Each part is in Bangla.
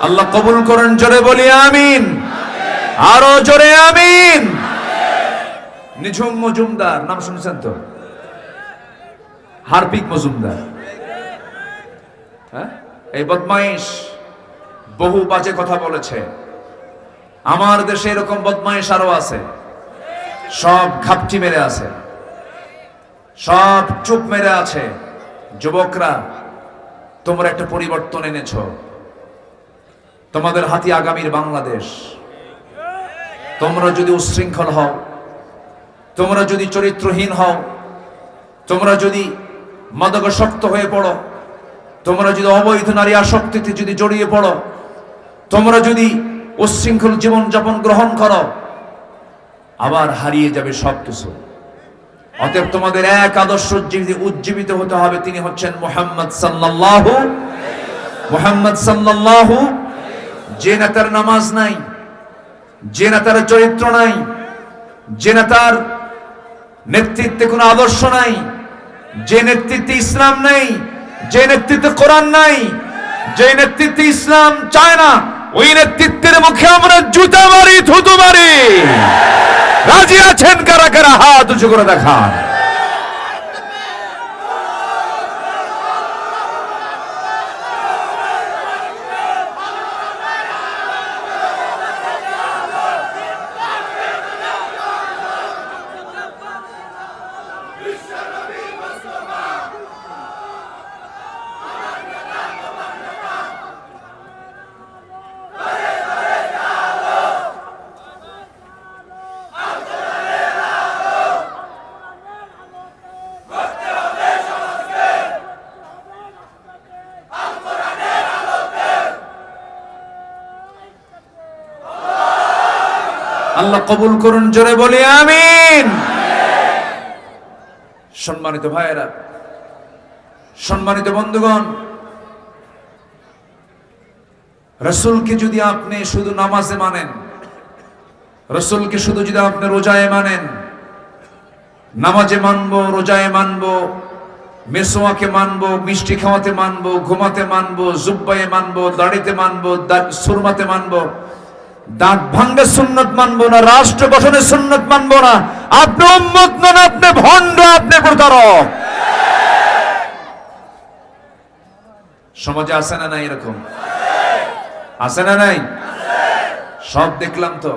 আল্লাহ কবুল করেন, জোরে বলি আমিন। আরো জোরে আমিন। নিঝুম মজুমদার নাম শুনেছেন তো? হারপিক মজুমদার, হ্যাঁ, এই বদমাইশ বহু বাজে কথা বলেছে। আমার দেশে এরকম বদমাইশ আরো আছে, সব ঘাপটি মেরে আছে, সব চুপ মেরে আছে। যুবকরা, তোমরা একটা পরিবর্তন এনেছ, তোমাদের হাতে আগামীর বাংলাদেশ। তোমরা যদি উচ্ছৃঙ্খল হও, তোমরা যদি চরিত্রহীন হও, তোমরা যদি মাদকাসক্ত হয়ে পড়ো, তোমরা যদি অবৈধ নারী আসক্তিতে যদি জড়িয়ে পড়ো, তোমরা যদি উচ্ছৃঙ্খল জীবনযাপন গ্রহণ করো, আবার হারিয়ে যাবে সবকিছু। অতএব তোমাদের এক আদর্শ উজ্জীবিত হতে হবে, তিনি হচ্ছেন মুহাম্মদ সাল্লাল্লাহু। যে নেতার নামাজ নাই, যে নেতার চরিত্র নাই, যে নেতার নেতৃত্বে কোনো আদর্শ নাই, যে নেতৃত্বে ইসলাম নেই, যে নেতৃত্বে কোরআন নাই, যে নেতৃত্বে ইসলাম চায় না, ওই নেতৃত্বের মুখে আমরা জুতা মারি, থুতু মারি। রাজি আছেন কারা কারা? হাত উঁচু করে দেখান। আল্লাহ কবুল করুন, জোরে বলি আমিন। সম্মানিত ভাইয়েরা, সম্মানিত বন্ধুগণ, রাসূলকে যদি আপনি শুধু নামাজে মানেন, রাসূলকে শুধু যদি আপনি রোজায় মানেন, নামাজে মানবো, রোজায় মানবো, মেসোয়াকে মানবো, মিষ্টি খাওয়াতে মানবো, ঘুমাতে মানবো, জুব্বায়ে মানবো, দাড়িতে মানবো, সুরমাতে মানবো, দাঁত ভাঙ্গা সুন্নত মানবো না, রাষ্ট্র গঠনের সুন্নত মানবো না, আপনি উম্মত নন, আপনি ভণ্ড, আপনি প্রতারক। সমাজে আছে না নাই এরকম? আছে না নাই? সব দেখলাম তো,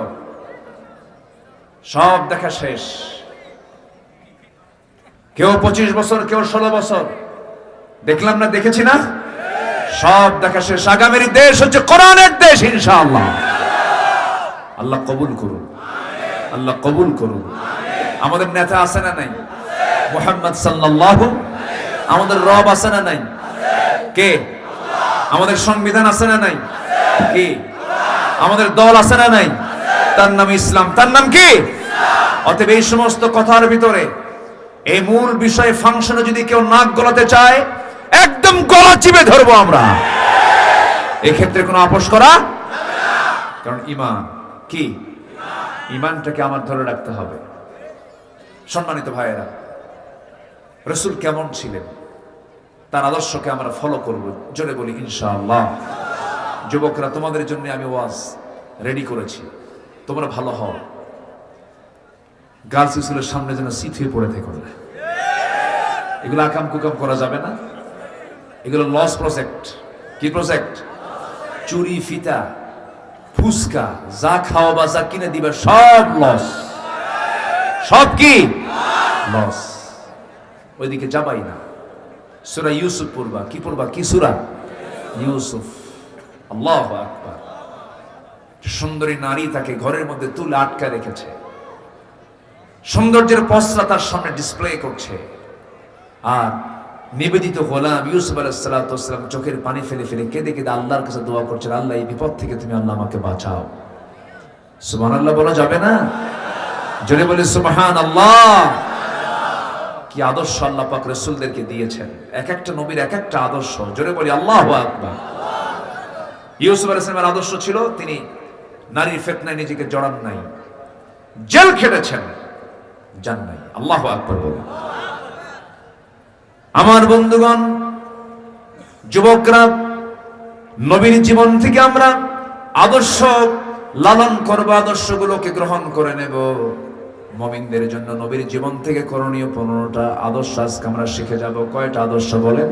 সব দেখা শেষ। কেউ 25 বছর, কেউ 16 বছর, দেখলাম না, দেখেছি না, সব দেখা শেষ। আগামীর দেশ হচ্ছে কোরআনের দেশ ইনশাআল্লাহ। আল্লাহ কবুল করুন, আল্লাহ কবুল করুন। আমাদের নেতা আছে না নাই? মুহাম্মদ সাল্লাল্লাহু। আমাদের রব আছে না নাই? কে? আমাদের সংবিধান আছে না নাই? কে? আমাদের দল আছে না নাই? তার নাম ইসলাম। তার নাম কি? অতএব এই সমস্ত কথার ভিতরে এই মূল বিষয়ে ফাংশনে যদি কেউ নাক গলাতে চায়, একদম গলা চিপে ধরবো আমরা। এই ক্ষেত্রে কোনো আপোষ করা, কারণ ঈমান কি? ঈমানটাকে আমার ধরে রাখতে হবে। সম্মানিত ভাইয়েরা, রাসূল কেমন ছিলেন, তার আদর্শকে আমরা ফলো করব, জোরে বলি ইনশাআল্লাহ। যুবকরা, তোমাদের জন্য আমি ওয়াজ রেডি করেছি, তোমরা ভালো হও। গার্লস স্কুলের সামনে যেন সিট হয়ে পড়ে থেকো না। এগুলো আকাম কুকাম করা যাবে না, এগুলো লস প্রজেক্ট। কি প্রজেক্ট? চুরি, ফিতা, ফুসকা, যা খাওয়া বা যা কিনে দিবা সব লস। সব কি লস। ওইদিকে যাবাই না। সূরা ইউসুফ পড়বা। কি পড়বা? কি সূরা? ইউসুফ। আল্লাহু আকবার। সুন্দরী নারী তাকে ঘরের মধ্যে তুলে আটকা রেখেছে, সৌন্দর্যের পসরা তার সামনে ডিসপ্লে করছে, আর নিবেদিত গোলাম ইউসুফ আলাইহিস সালাতু ওয়াস সালাম চোখের পানি ফেলে ফেলে কেঁদে কেঁদে আল্লাহর কাছে দোয়া করছেন, আল্লাহ এই বিপদ থেকে তুমি আল্লাহ আমাকে বাঁচাও। সুবহানাল্লাহ বলা যাবে না? জোরে বলে সুবহানাল্লাহ। কি আদর্শ আল্লাহ পাক রাসূলদেরকে দিয়েছেন, এক একটা নবীর এক একটা আদর্শ। জোরে বলি আল্লাহু আকবার। ইউসুফ আলাইহিস সালামের আদর্শ ছিল, তিনি নারীর ফিতনায় নিজেকে জড়ান নাই, জেল খেটেছেন, জান নাই। আল্লাহু আকবার বলে। আমার বন্ধুগণ, যুবকরা, নবীর জীবন থেকে আমরা আদর্শ লালন করব, আদর্শগুলোকে গ্রহণ করে নেব। মুমিনদের জন্য নবীর জীবন থেকে করণীয় 15টা আদর্শ আজকে আমরা শিখে যাব। কয়টা আদর্শ বলেন?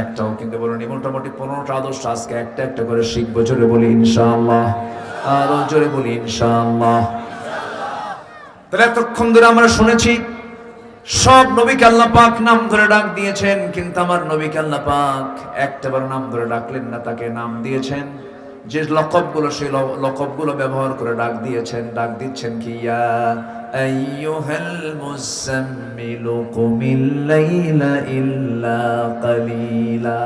একটাও কিন্তু বলেনি, মোটামুটি 15টা আদর্শ আজকে একটা একটা করে শিখবো। জোরে বলি ইনশাআল্লাহ, আরো জোরে বলি ইনশাআল্লাহ। তাহলে এতক্ষণ ধরে আমরা শুনেছি সব নবীকে আল্লাহ পাক নাম ধরে ডাক দিয়েছেন, কিন্তু আমার নবীকে আল্লাহ পাক একটাবার নাম ধরে ডাকলেন না, তাকে নাম দিয়েছেন যে লকবগুলো, সেই লকবগুলো ব্যবহার করে ডাক দিয়েছেন। ডাক দিচ্ছেন কি? ইয়া আইয়ুহাল মুযাম্মিলু কুমিল লাইলা ইল্লা কালিলা।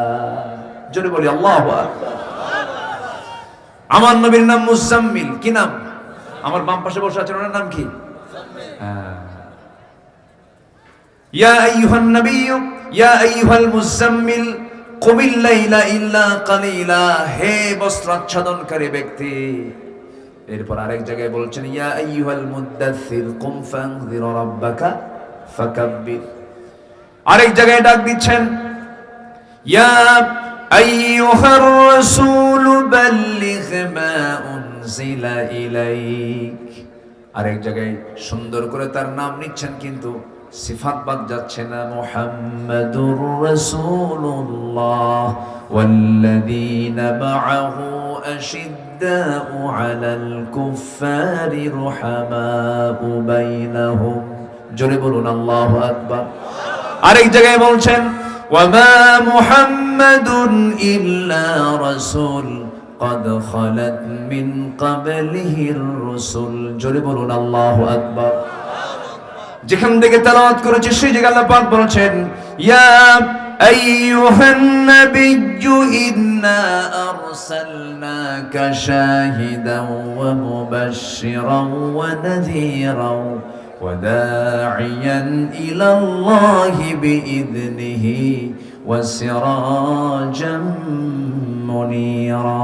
জোরে বলি আল্লাহু আকবার। আমার নবীর নাম মুযাম্মিল। কি নাম? আমার বাম পাশে বসে আছেন, ওনার নাম কি? ইয়া আইয়ুহান নাবিয়্যু ইয়া আইয়ুহাল মুযাম্মিল কুমিল লাইলা ইল্লা কালিলা। হে বস্ত্রাচ্ছাদনকারী ব্যক্তি। এরপর আরেক জায়গায় বলছেন ইয়া আইয়ুহাল মুদ্দাসসির কুম ফানযির রাব্বাকা ফাকাব্বির। আরেক জায়গায় ডাক দিচ্ছেন ইয়া আইয়ুহার রাসূল বাল্লিগ মা উনজিলা ইলাইক। আরেক জায়গায় সুন্দর করে তার নাম নিচ্ছেন, কিন্তু সিফাত বাদ যাচ্ছে না। মুহাম্মাদুর রাসূলুল্লাহ ওয়াল্লাযীনা মাআহু আশিদ্দাউ আলাল কুফফারি রুহামাউ বাইনাহুম। জোরে বলুন আল্লাহু আকবার। আরেক জায়গায় বলছেন ওয়া মা মুহাম্মাদুন ইল্লা রাসূল قد خلت من قبله الرسل। জোরে বলুন আল্লাহু আকবার। যেখান থেকে তেলাওয়াত করেছে সেই জায়গায় আল্লাহ পাক বলেছেন ইয়া আইয়ুহান নাবিয়্যু ইন্না আরসালনাকা শাহিদাও ওয়া মুবাশশিরাও ওয়া নাযীরাও ওয়া দাঈয়ান ইলাল্লাহি বিইذনিহি ওয়া সিরাজাম মুনীরা।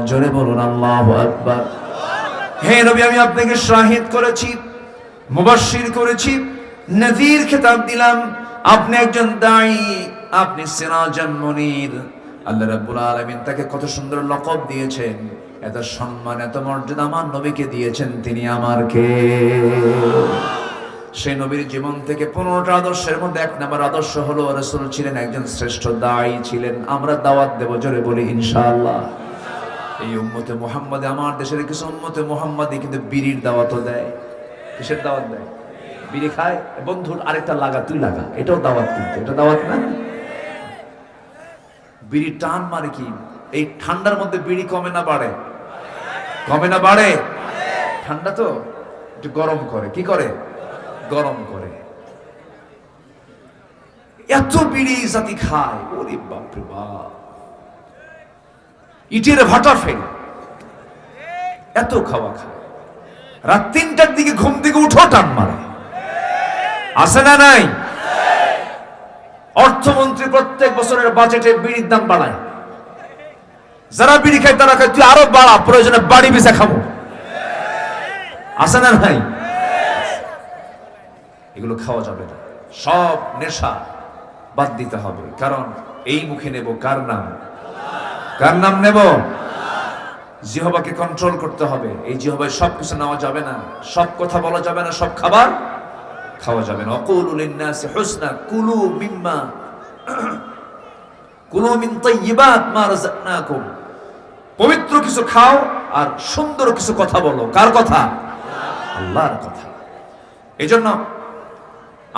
জোরে বলুন আল্লাহু আকবার। হে নবী, আমি আপনাকে শাহিদ করেছি, মুবাশশির করেছি, নাযীর খেতাব দিলাম। আপনি একজন দাঈ, আপনি সিরাজাম মুনীর। আল্লাহ রাব্বুল আলামিন তাকে কত সুন্দর লকব দিয়েছেন, এত সম্মান, এত মর্যাদা আমার নবীকে দিয়েছেন। তিনি আমার কে? সেই নবীর জীবন থেকে 15টা আদর্শের মধ্যে 1 নম্বর আদর্শ হলো রাসূল ছিলেন একজন শ্রেষ্ঠ দাঈ ছিলেন। আমরা দাওয়াত দেব, জোরে বলি ইনশাআল্লাহ। এই উম্মতে মুহাম্মাদে, আমার দেশের কিছু উম্মতে মুহাম্মাদি কিন্তু বিড়ির দাওয়াতও দেয়। কিসের দাওয়াত দেয়? বিড়ি খায়। বন্ধুর আরেকটা লাগা, তুই লাগা, এটাও দাওয়াত। কিন্তু এটা দাওয়াত না। বিড়ি টান মারে কি? এই ঠান্ডার মধ্যে বিড়ি কমে না বাড়ে? কমে না বাড়ে? ঠান্ডা তো একটু গরম করে। কি করে? গরম করে। এত বিড়ি জাতি খায়, ওরে বাপ রে বাপ, ইটের ভাটা ফেলে এত খাওয়া খায়। রাত 3টার দিকে ঘুম থেকে উঠো টান মারে। আছে না নাই? অর্থমন্ত্রী প্রত্যেক বছরের বাজেটে বিড়ির দাম বাড়ায়। যারা বিড়ি খায় তারা খায় তুই আরো বাড়া, প্রয়োজনে বাড়ি বেচা খাবো। আছে না নাই? এগুলো খাওয়া যাবে না। সব নেশা বাদ দিতে হবে। কারণ এই মুখে নেব কার নাম? কার নাম নেব? জিহ্বাকে কন্ট্রোল করতে হবে। এই জিহ্বায় সবকিছু নেওয়া যাবে না, সব কথা বলা যাবে না, সব খাবার খাওয়া যাবে না। অকুলু লিন্নাসি হুসনা কুলু মিম্মা কুলু মিন তাইয়্যিবাত মা রাযাকনাকুম। পবিত্র কিছু খাও আর সুন্দর কিছু কথা বলো। কার কথা? আল্লাহর কথা। এজন্য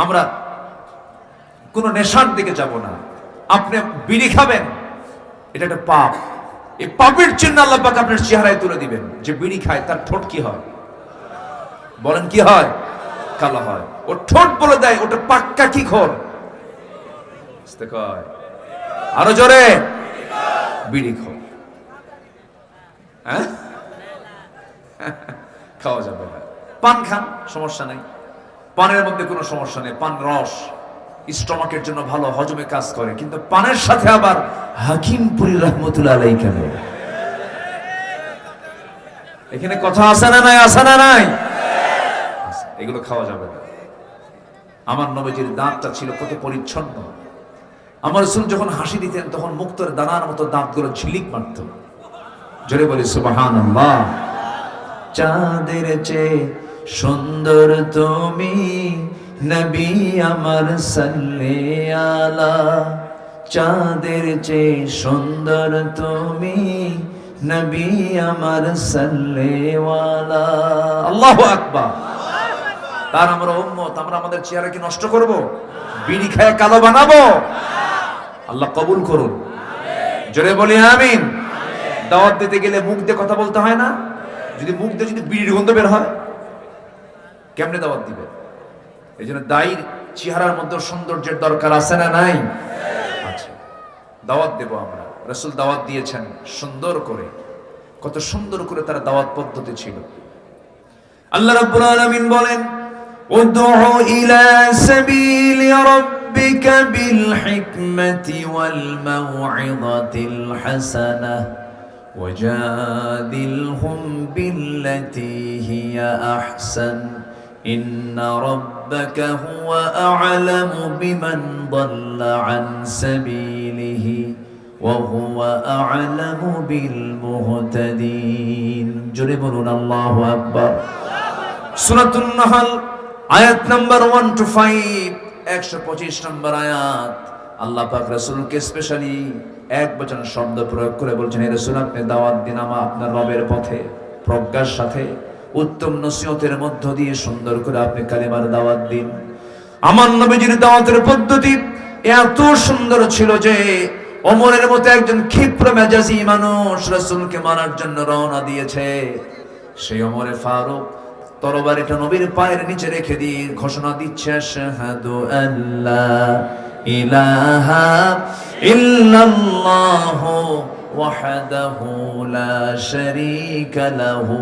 আমরা কোনো নেশার দিকে যাব না। আপনি বিড়ি খাবেন, এটা একটা পাপ। এই পাপের চিহ্ন আল্লাহ পাক আপনার চেহারায় তুলে দিবেন। যে বিড়ি খায় তার ঠোঁট কি হয়? বলেন কি হয়? কালো হয়। ও ঠোঁট বলে দেয় ওটা পাক্কা কি খোর। আরো জোরে, বিড়ি খোর। হ্যাঁ, খাওয়া যাবে না। পান খান, সমস্যা নাই, পানের মধ্যে কোনো সমস্যা নেই। পান রস স্টমাকের জন্য ভালো, হজমে কাজ করে। কিন্তু পানের সাথে আবার হাকিমপুরি রহমতুল্লাহ আলাইহি কেন? এখানে কথা আছে না নাই? আছে না নাই? এগুলো খাওয়া যাবে না। আমার নবীজির দাঁতটা ছিল কত পরিচ্ছন্ন। আমার রাসূল যখন হাসি দিতেন তখন মুক্তোর দানার মতো দাঁতগুলো ঝিলিক মারত। জোরে বলি সুবহানাল্লাহ। চাঁদের চেয়ে সুন্দর তুমি নবী আমার সাল্লে আলা, চাঁদের চেয়ে সুন্দর তুমি নবী আমার সাল্লে ওয়ালা। আল্লাহু আকবার। তার আমরা উম্মত, আমরা আমাদের চেহারা কি নষ্ট করব? বিড়ি খায় কালো বানাবো? আল্লাহ কবুল করুন। জোরে বলি আমিন। দাওয়াত দিতে গেলে মুখ দিয়ে কথা বলতে হয় না? যদি মুখ দিয়ে যদি বিড়ির গন্ধ বের হয় কেমনে দাওয়াত দিবে? এই জন্য দায়ীর চেহারার মধ্যে সৌন্দর্যের দরকার আছে না নাই? আচ্ছা, দাওয়াত দেব আমরা। রাসূল দাওয়াত দিয়েছেন সুন্দর করে, কত সুন্দর করে তার দাওয়াত পদ্ধতি ছিল। আল্লাহ রাব্বুল আলামিন বলেন, উদউ ইলা সাবিলি রাব্বিকা বিল হিকমাতি ওয়াল মাউইযাতিল হাসানাহ ওয়াজাদিলহুম বিল্লাতী হিয়া আহসান ইন্না রাব্বাকা হুয়া আ'লামু বিমান দাল্লা আন সাবিলিহি ওয়া হুয়া আ'লামু বিল মুহতাদিন। জোরে বলুন আল্লাহু আকবার। সূরাতুন নাহল আয়াত নাম্বার 1 to 5, 125 নম্বর আয়াত। আল্লাহ পাক রাসূলকে স্পেশালি এক বচন শব্দ প্রয়োগ করে বলছেন, হে রাসূল আপনি দাওয়াত দিন আপনার রবের পথে, প্রজ্ঞার সাথে, উত্তম নসিহতের মধ্য দিয়ে সুন্দর করে আপনি কালিমার দাওয়াত দিন। আমার নবীজির দাওয়াতের পদ্ধতি এত সুন্দর ছিল যে ওমরের মতো একজন ক্ষিপ্র মেজাজি মানুষ রাসূলকে মারার জন্য রওনা দিয়েছে। সেই ওমরে ফারুক তরবারিটা নবীর পায়ের নিচে রেখে দিয়ে ঘোষণা দিচ্ছে, আশহাদু আল্লা ইলাহা ইল্লাল্লাহু ওয়াহদাহু লা শারীকা লাহু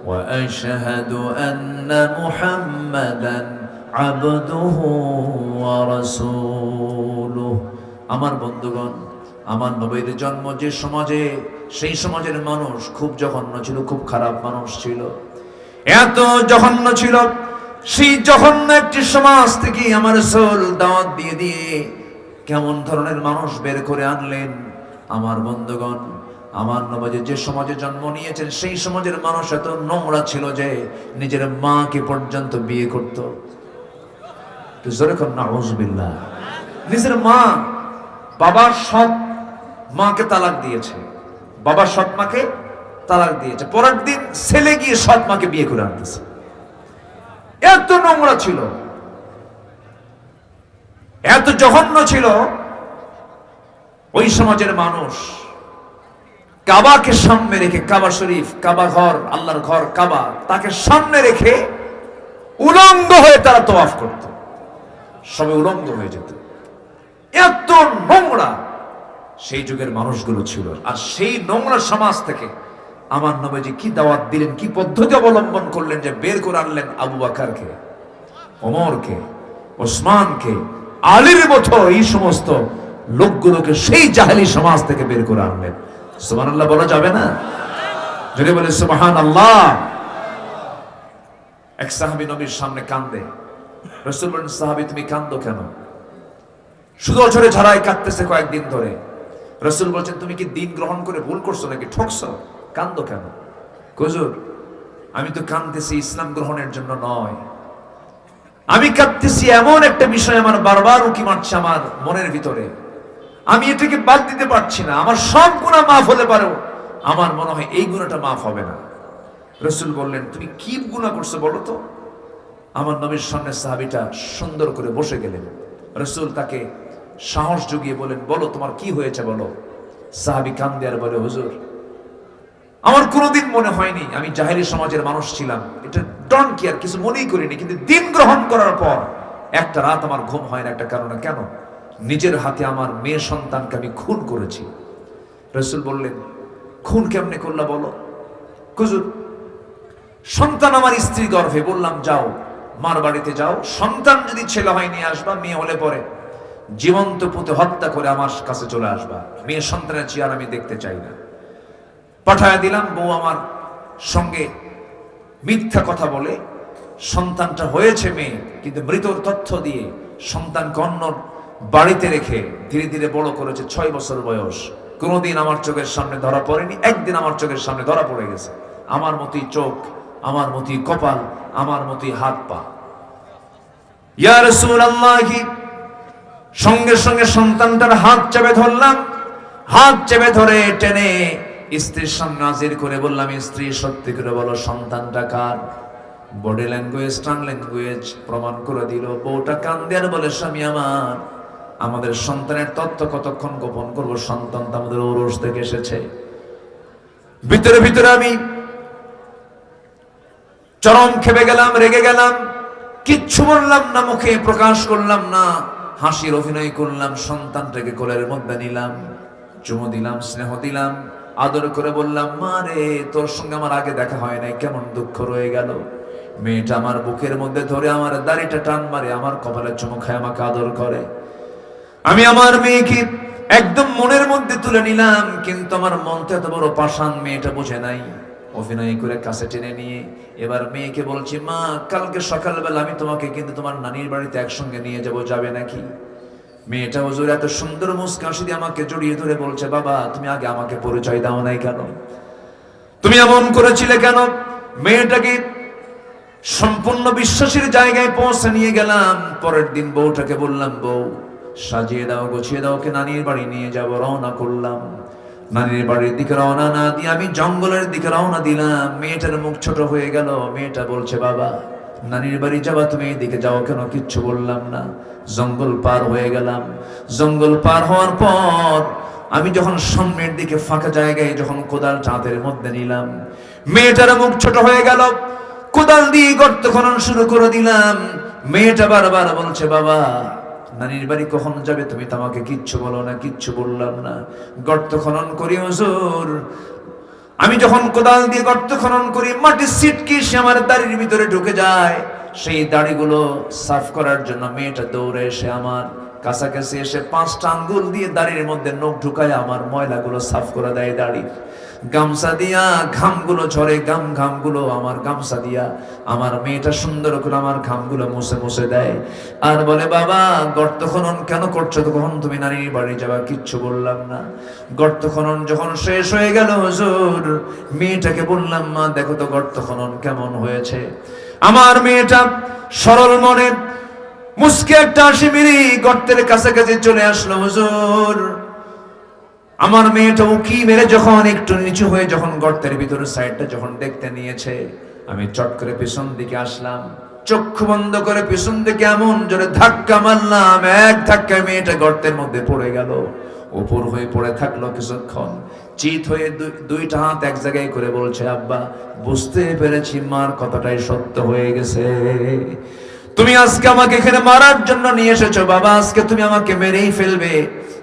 ওয়া আশহাদু আন্না মুহাম্মাদান আবদুহু ওয়া রাসূলুহু। আমার বন্ধুগণ, আমার নবীর জন্ম যে সমাজে, সেই সমাজের মানুষ খুব জঘন্য ছিল, খুব খারাপ মানুষ ছিল, এত জঘন্য ছিল। সেই জঘন্য একটি সমাজ থেকে আমার রাসূল দাওয়াত দিয়ে দিয়ে কেমন ধরনের মানুষ বের করে আনলেন। আমার বন্ধুগণ, আমার নবী যে সমাজে জন্ম নিয়েছেন সেই সমাজের মানুষ এত নোংরা ছিল যে নিজের মাকে পর্যন্ত বিয়ে করত। জোরে কর নাউযুবিল্লাহ। নিজের মা, বাবার সৎ মাকে তালাক দিয়েছে, বাবার সৎ মাকে তালাক দিয়েছে, পরের দিন ছেলে গিয়ে সৎ মাকে বিয়ে করে আনতেছে। এত নোংরা ছিল, এত জঘন্য ছিল ওই সমাজের মানুষ। কাবাকে সামনে রেখে, কাবা শরীফ, কাবা ঘর, আল্লাহর ঘর কাবা, তাকে সামনে রেখে উলঙ্গ হয়ে তারা তওয়াফ করত, সবে উলঙ্গ হয়ে যেত। এত নোংরা সেই যুগের মানুষগুলো ছিল। আর সেই নোংরা সমাজ থেকে আমার নবীজি কি দাওয়াত দিলেন, কি পদ্ধতি অবলম্বন করলেন যে বের করে আনলেন আবু বকরকে, ওমরকে, ওসমানকে, আলীর মতো এই সমস্ত লোকগুলোকে সেই জাহেলি সমাজ থেকে বের করে আনলেন। সুবহানাল্লাহ বলা যাবে না? যদি বলে সুবহানাল্লাহ। এক সাহাবী নবীর সামনে কান্দে। রাসূল বলেন, সাহাবী তুমি কান্দো কেন? শুধু অঝরে ঝরায় কাঁদতেছে কয়েকদিন ধরে। রাসূল বলছেন, তুমি কি দিন গ্রহণ করে ভুল করছো নাকি ঠকছো? কান্দো কেন? হুজুর আমি তো কাঁদতেছি ইসলাম গ্রহণের জন্য নয়, আমি কাঁদতেছি এমন একটা বিষয় আমার বারবার উকি মারছে আমার মনের ভিতরে, আমি এটাকে বাদ দিতে পারছি না। আমার সব গুনাহ মাফ হতে পারে, আমার মনে হয় এই গুনাহটা মাফ হবে না। রাসূল বললেন, তুমি কি গুনাহ করছো বলো তো? আমার নবীর সামনে সাহাবীটা সুন্দর করে বসে গেলেন। রাসূল তাকে সাহস জুগিয়ে বলেন, বলো তোমার কি হয়েছে বলো। সাহাবী কান্দে আর বলে, হুজুর আমার কোনোদিন মনে হয়নি আমি জাহেলি সমাজের মানুষ ছিলাম, এটা ডন্ট কেয়ার, কিছু মনেই করিনি, কিন্তু দিন গ্রহণ করার পর একটা রাত আমার ঘুম হয় না একটা কারণে। কেন? নিজের হাতে আমার মেয়ে সন্তানকে আমি খুন করেছি। রাসূল বললেন, খুন কেমনে করলা বলো? হুজুর সন্তান আমার স্ত্রী গর্ভে। বললাম যাও মার বাড়িতে যাও, সন্তান যদি ছেলে হয় নিয়ে আসবা, মেয়ে হলে পরে জীবন্ত পুঁতে হত্যা করে আমার কাছে চলে আসবা, মেয়ে সন্তানের চেহারা আমি দেখতে চাই না। পাঠায় দিলাম। বউ আমার সঙ্গে মিথ্যা কথা বলে সন্তানটা হয়েছে মেয়ে, কিন্তু মৃতর তথ্য দিয়ে সন্তানকে অন্য বাড়িতে রেখে ধীরে ধীরে বড় করেছে। 6 বছর বয়স, কোনোদিন আমার চোখের সামনে ধরা পড়েনি, একদিন আমার চোখের সামনে ধরা পড়ে গেছে। আমার মতোই চোখ, আমার মতোই কপাল, আমার মতোই হাত পা। ইয়া রাসূলুল্লাহ, সঙ্গে সঙ্গে সন্তানটার হাত চেপে ধরলাম, হাত চেপে ধরে টেনে স্ত্রীর সামনে হাজির করে বললাম, স্ত্রী সত্যি করে বলো সন্তানটা কার? বডি ল্যাঙ্গুয়েজ, টাং ল্যাঙ্গুয়েজ প্রমাণ করে দিল। বউটা কান্দে আর বলে, স্বামী আমার, আমাদের সন্তানের তথ্য কতক্ষণ গোপন করব? সন্তান তো আমাদের ঔরস থেকে এসেছে। ভিতরে ভিতরে আমি চরম খেপে গেলাম, রেগে গেলাম, কিচ্ছু বললাম না, মুখে প্রকাশ করলাম না, হাসির অভিনয় করলাম। সন্তানটাকে কোলের মধ্যে নিলাম, চুমু দিলাম, স্নেহ দিলাম, আদর করে বললাম, মা রে, তোর সঙ্গে আমার আগে দেখা হয় নাই, কেমন দুঃখ রয়ে গেল। মেয়েটা আমার বুকের মধ্যে ধরে আমার দাড়িটা টান মারে, আমার কপালে চুমু খায়, আমাকে আদর করে। আমি আমার মেয়েকে একদম মনের মধ্যে তুলে নিলাম, কিন্তু আমার মনটা এত বড় পাষাণ, মেয়েটা বুঝে নাই। অভিনয় করে কাছে টেনে নিয়ে এবার মেয়েকে বলছি, মা, কালকে সকালবেলা আমি তোমাকে কিন্তু তোমার নানির বাড়িতে একসঙ্গে নিয়ে যাব, যাবে নাকি? মেয়েটা হুজুর এত সুন্দর মুস্কান দিয়ে আমাকে জড়িয়ে ধরে বলছে, বাবা, তুমি আগে আমাকে পরিচয় দাও নাই কেন? তুমি এমন করেছিলে কেন? মেয়েটাকে সম্পূর্ণ বিশ্বাসের জায়গায় পৌঁছে নিয়ে গেলাম। পরের দিন বউটাকে বললাম, বউ, সাজিয়ে দাও, গুছিয়ে দাও, ওকে নানির বাড়ি নিয়ে যাব। রওনা করলাম। নানির বাড়ির দিকে রওনা না দিয়ে আমি জঙ্গলের দিকে রওনা দিলাম। মেয়েটার মুখ ছোট হয়ে গেল। মেয়েটা বলছে, বাবা, নানির বাড়ি যাবা, তুমি এইদিকে যাও কেন? কিচ্ছু বললাম না। জঙ্গল পার হয়ে গেলাম। জঙ্গল পার হওয়ার পর আমি যখন সামনের দিকে ফাঁকা জায়গায় যখন কোদাল হাতের মধ্যে নিলাম, মেয়েটার মুখ ছোট হয়ে গেল। কোদাল দিয়ে গর্ত খনন শুরু করে দিলাম। মেয়েটা বারবার বলছে, বাবা, নানির বাড়ি কখন যাবে? তুমি তো আমাকে কিচ্ছু বলো না। কিচ্ছু বললাম না। গর্ত খনন করি হুজুর। আমি যখন কোদাল দিয়ে গর্ত খনন করি, মাটির ছিটকে সে আমার দাড়ির ভিতরে ঢুকে যায়। সেই দাড়িগুলো সাফ করার জন্য মেয়েটা দৌড়ে এসে আমার কাছাকাছি এসে 5টা আঙ্গুল দিয়ে দাড়ির মধ্যে নখ ঢুকায় আমার ময়লাগুলো সাফ করে দেয়। দাড়ি গামছা দিয়া ঘামগুলো ঝরে, ঘামগুলো আমার গামছা দিয়া আমার মেয়েটা সুন্দর করে আমার ঘামগুলো মুছে মুছে দেয়। আর বলে, বাবা, গর্ত খনন কেন করছো? তখন তুমি নানির বাড়ি যাবা। কিচ্ছু বললাম না। গর্ত খনন যখন শেষ হয়ে গেল হুজুর, মেয়েটাকে বললাম, মা, দেখো তো গর্ত খনন কেমন হয়েছে। আমার মেয়েটা সরল মনে মুস্কে একটা হাসি মেরে গর্তের কাছাকাছি চলে আসলো হুজুর। আমার মেয়েটা উকি মেরে যখন একটু নিচু হয়ে যখন গর্তের ভিতরে সাইডটা যখন দেখতে নিয়েছে, আমি চট করে পিছন দিকে আসলাম। চক্ষু বন্ধ করে পিছন দিকে এমন জোরে ধাক্কা মারলাম, এক ধাক্কায় মেয়েটা গর্তের মধ্যে পড়ে গেল। উপর হয়ে পড়ে থাকলো কিছুক্ষণ। চিত হয়ে দুইটা হাত এক জায়গায় করে বলছে, আব্বা, বুঝতে পেরেছি মার কথাটাই সত্য হয়ে গেছে। তুমি আজকে আমাকে এখানে মারার জন্য নিয়ে এসেছো বাবা। আজকে তুমি আমাকে মেরেই ফেলবে,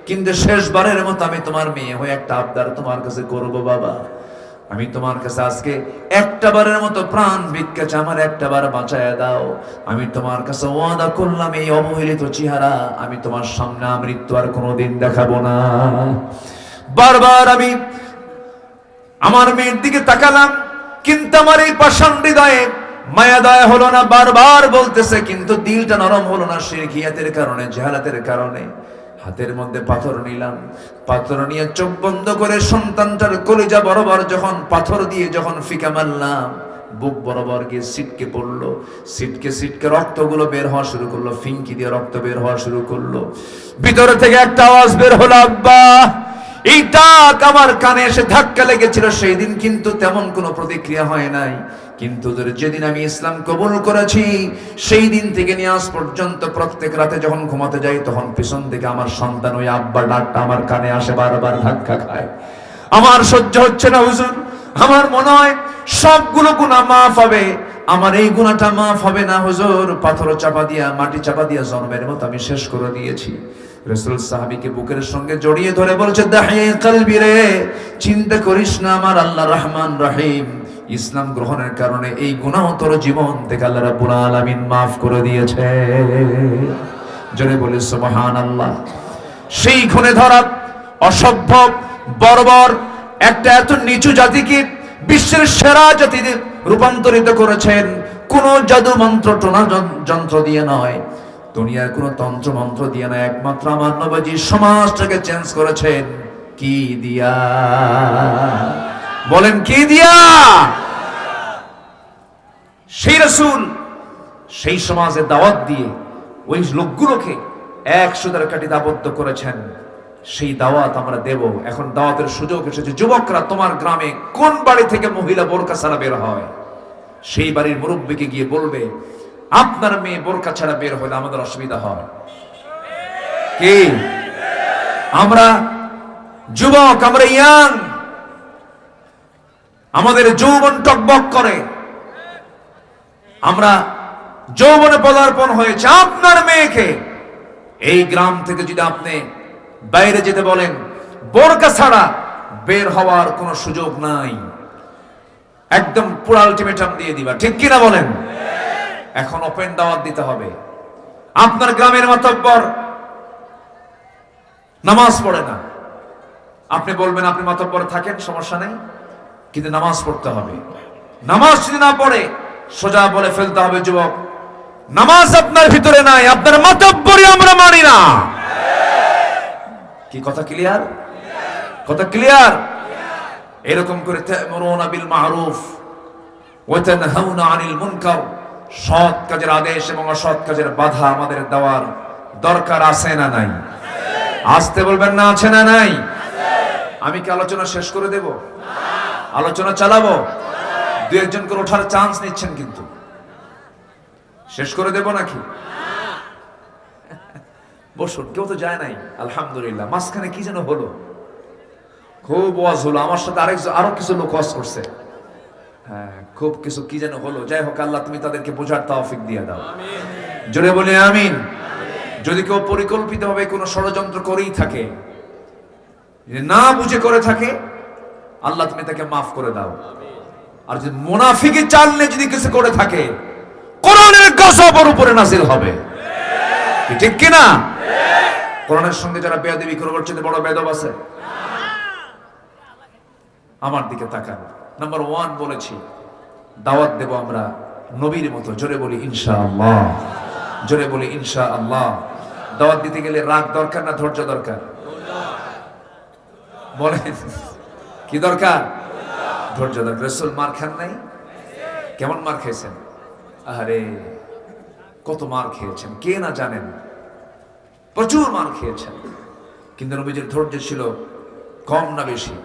কিন্তু শেষবারের মতো আমি তোমার মেয়ে হয়ে একটা আবদার তোমার কাছে করব বাবা। আমি তোমার কাছে আজকে একটা বারের মতো প্রাণ ভিক্ষা চাই, আমার একটা বার বাঁচায়া দাও। আমি তোমার কাছে ওয়াদা করলাম, এই অবহেলিত চেহারা আমি তোমার সামনে মৃত্যু আর কোনোদিন দেখাবো না। বারবার আমি আমার মেয়ের দিকে তাকালাম, কিন্তু আমার এই পাষাণ হৃদয়ে মায়া দয়া হলো না। বারবার বলতেছে, কিন্তু দিলটা নরম হলো না। শিরকিয়াতের কারণে, জাহালাতের কারণে হাতের মধ্যে পাথর নিলাম। পাথর নিয়ে চোখ বন্ধ করে সন্তানটার কলিজা বরাবর যখন পাথর দিয়ে যখন ফিকা মারলাম, বুক বরাবর গিয়ে সিটকে পড়লো। সিটকে রক্তগুলো বের হওয়া শুরু করলো। ফিঙ্কি দিয়ে রক্ত বের হওয়া শুরু করলো। ভিতরে থেকে একটা আওয়াজ বের হলো, আব্বা। এই ডাক আমার কানে এসে ধাক্কা লেগেছিল। সেই দিন কিন্তু তেমন কোনো প্রতিক্রিয়া হয় নাই, কিন্তু যেদিন আমি ইসলাম কবুল করেছি সেই দিন থেকে নিয়ে আজ পর্যন্ত প্রত্যেক রাতে যখন ঘুমাতে যাই, তখন পিছন থেকে আমার সন্তান ওই আব্বার ডাকটা আমার কানে আসে, বারবার ধাক্কা খায়। আমার সহ্য হচ্ছে না হুজুর। আমার মনে হয় সবগুলো গুনাহ মাফ হবে, আমার এই গুনাহটা মাফ হবে না হুজুর। পাথর চাপা দিয়া, মাটি চাপা দিয়া জন্মের মতো আমি শেষ করে দিয়েছি। রাসূল সাহাবীকে বুকের সঙ্গে জড়িয়ে ধরে বলছে, দাহি কলবি রে, চিন্তা করিস না, আমার আল্লাহ রহমান রহিম। ইসলাম গ্রহণের কারণে এই গুনাহ তোর জীবন থেকে আল্লাহ রাব্বুল আলামিন মাফ করে দিয়েছে। জোরে বলি সুবহানাল্লাহ। সেই খুনে ধরা অসভ্য বর্বর একটা এত নিচু জাতিকে বিশ্বের সেরা জাতিতে রূপান্তরিত করেছেন কোন জাদু মন্ত্র টোনা যন্ত্র দিয়ে নয়। দুনিয়ার কোনো তন্ত্র মন্ত্র দিয়ে না, একমাত্র আমার নবীজি সমাজটাকে চেঞ্জ করেছেন কি দিয়া? বলেন কি দিয়া? সেই রাসূল সেই সমাজে দাওয়াত দিয়ে ওই লোকগুলোকে 100 কাঠিতে আবদ্ধ করেছেন। সেই দাওয়াত আমরা দেব। এখন দাওয়াতের সুযোগ এসেছে। যুবকরা, তোমার গ্রামে কোন বাড়ি থেকে মহিলা বোরকা ছাড়া বের হয়, সেই বাড়ির মুরব্বীকে গিয়ে বলবে, আপনার মেয়ে বোরকা ছাড়া বের হলে আমাদের অসুবিধা হয়। কি আমরা যুবক, আমরা ইয়াং, আমাদের যৌবন টকবক করে, আমরা যৌবনে পদার্পণ হয়েছে। আপনার মেয়েকে এই গ্রাম থেকে যদি আপনি বাইরে যেতে বলেন, বোরকা ছাড়া বের হওয়ার কোনো সুযোগ নাই, একদম পুরো আলটিমেটাম দিয়ে দিবা। ঠিক কিনা বলেন? এখন ওপেন দাওয়াত দিতে হবে। আপনার গ্রামের মাতব্বর নামাজ পড়ে না, আপনি বলবেন আপনি মাতব্বর থাকেন, সমস্যা নেই, কিন্তু নামাজ পড়তে হবে। নামাজ যদি না পড়ে সোজা বলে ফেলতে হবে, যুবক, নামাজ আপনার ভিতরে নাই, আপনার মাতব্বরই আমরা মানি না। কি কথা ক্লিয়ার? কথা ক্লিয়ার? এরকম করে তা'মুরুনা বিল মা'রুফ ওয়া তানহাউনা আনিল মুনকার, সৎ কাজের আদেশ এবং অসৎ কাজের বাধা আমাদের দেওয়ার দরকার আছে না নাই? আসতে বলবেন না, আছে না নাই? আমি কি আলোচনা শেষ করে দেব? আলোচনা চালাবো? দু একজন করে ওঠার চান্স নিচ্ছেন, কিন্তু শেষ করে দেব নাকি? বসুন, কেউ তো যায় নাই। আলহামদুলিল্লাহ। মাঝখানে কি যেন হলো, খুব ওয়াজ হলো, আমার সাথে আরো কিছু লোক ওয়াজ করছে। হ্যাঁ, খুব কিছু কি যেন হলো। যাই হোক, আল্লাহ তুমি তাদেরকে বোঝার তৌফিক দিয়ে দাও। জোরে বলি আমিন। যদি কেউ পরিকল্পিতভাবে কোনো ষড়যন্ত্র করেই থাকে, না বুঝে করে থাকে, আল্লাহ তুমি তাকে মাফ করে দাও। আর যদি মুনাফিকি চালনে যদি কিছু করে থাকে, কোরআনের গজব ওর উপরে নাযিল হবে। ঠিক কিনা? কোরআনের সঙ্গে যারা বেয়াদবি করে, ওর চেয়ে বড় বেয়াদব আছে? আমার দিকে তাকান। নাম্বার 1 বলেছি, দাওয়াত দেব আমরা নবীর মতো। জোরে বলি ইনশাআল্লাহ। জোরে বলি ইনশাআল্লাহ। দাওয়াত দিতে গেলে রাগ দরকার না ধৈর্য দরকার? বলেন কি দরকার? ধৈর্য দরকার। রাসূল মার খান নাই? কেমন মার খেয়েছেন? আরে কত মার খেয়েছেন, কে না জানেন? প্রচুর মার খেয়েছেন, কিন্তু নবীজির ধৈর্য ছিল কম না বেশি?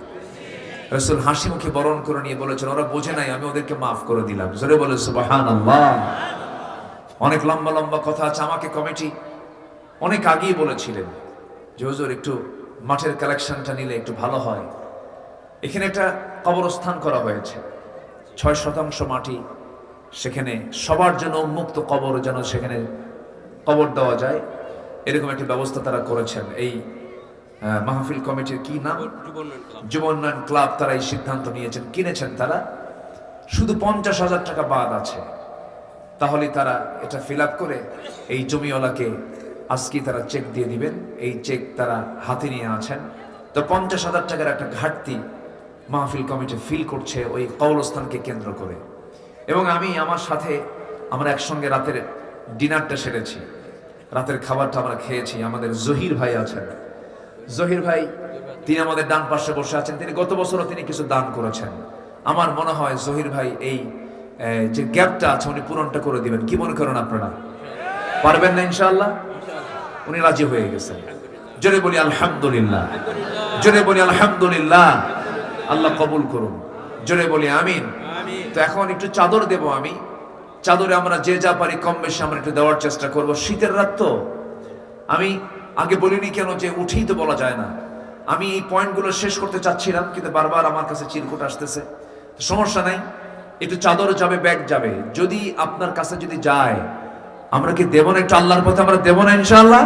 রাসূল হাসি মুখে বরণ করে নিয়ে বলেছেন, ওরা বোঝে নাই, আমি ওদেরকে মাফ করে দিলাম। জোরে বলে সুবহানাল্লাহ। অনেক লম্বা লম্বা কথা আছে। আমাকে কমিটি অনেক আগেই বলেছিলেন যে হুজুর একটু মাঠের কালেকশনটা নিলে একটু ভালো হয়। এখানে একটা কবরস্থান করা হয়েছে, 6% মাটি, সেখানে সবার জন্য উন্মুক্ত কবর, যেন সেখানে কবর দেওয়া যায়, এরকম একটা ব্যবস্থা তারা করেছেন। এই মাহফিল কমিটির কি নাম? যুব উন্নয়ন ক্লাব। তারা এই সিদ্ধান্ত নিয়েছেন, কিনেছেন তারা। শুধু 50,000 টাকা বাদ আছে, তাহলে তারা এটা ফিল আপ করে এই জমিওয়ালাকে আজকে তারা চেক দিয়ে দিবেন। এই চেক তারা হাতে নিয়ে আছেন। তো 50,000 টাকার একটা ঘাটতি মাহফিল কমিটি ফিল করছে ওই কবরস্থানকে কেন্দ্র করে। এবং আমি আমার সাথে আমরা একসঙ্গে রাতের ডিনারটা সেরেছি, রাতের খাবারটা আমরা খেয়েছি। আমাদের জহির ভাই আছেন, জহির ভাই, তিনি আমাদের ডান পাশে বসে আছেন। তিনি গত বছরও তিনি কিছু দান করেছেন। আমার মনে হয় জহির ভাই এই যে গ্যাপটা আছে উনি পূরণটা করে দিবেন। কি মনে করেন আপনারা? পারবেন না ইনশাআল্লাহ? উনি রাজি হয়ে গেছেন। জোরে বলি আলহামদুলিল্লাহ। জোরে বলি আলহামদুলিল্লাহ। আল্লাহ কবুল করুন। জোরে বলি আমিন। তো এখন একটু চাদর দেব আমি। চাদরে আমরা যে যা পারি কম বেশি আমরা একটু দেওয়ার চেষ্টা করব। শীতের রাত তো, আমি আগে বলিনি কেন যে উঠেই তো বলা যায় না। আমি এই পয়েন্টগুলো শেষ করতে চাচ্ছিলাম, কিন্তু বারবার আমার কাছে চিরকুট আসতেছে। সমস্যা নাই, একটু চাদর যাবে, ব্যাগ যাবে। যদি আপনার কাছে যদি যায়, আমরা কি দেব না? একটু আল্লাহর পথে আমরা দেব না ইনশাআল্লাহ?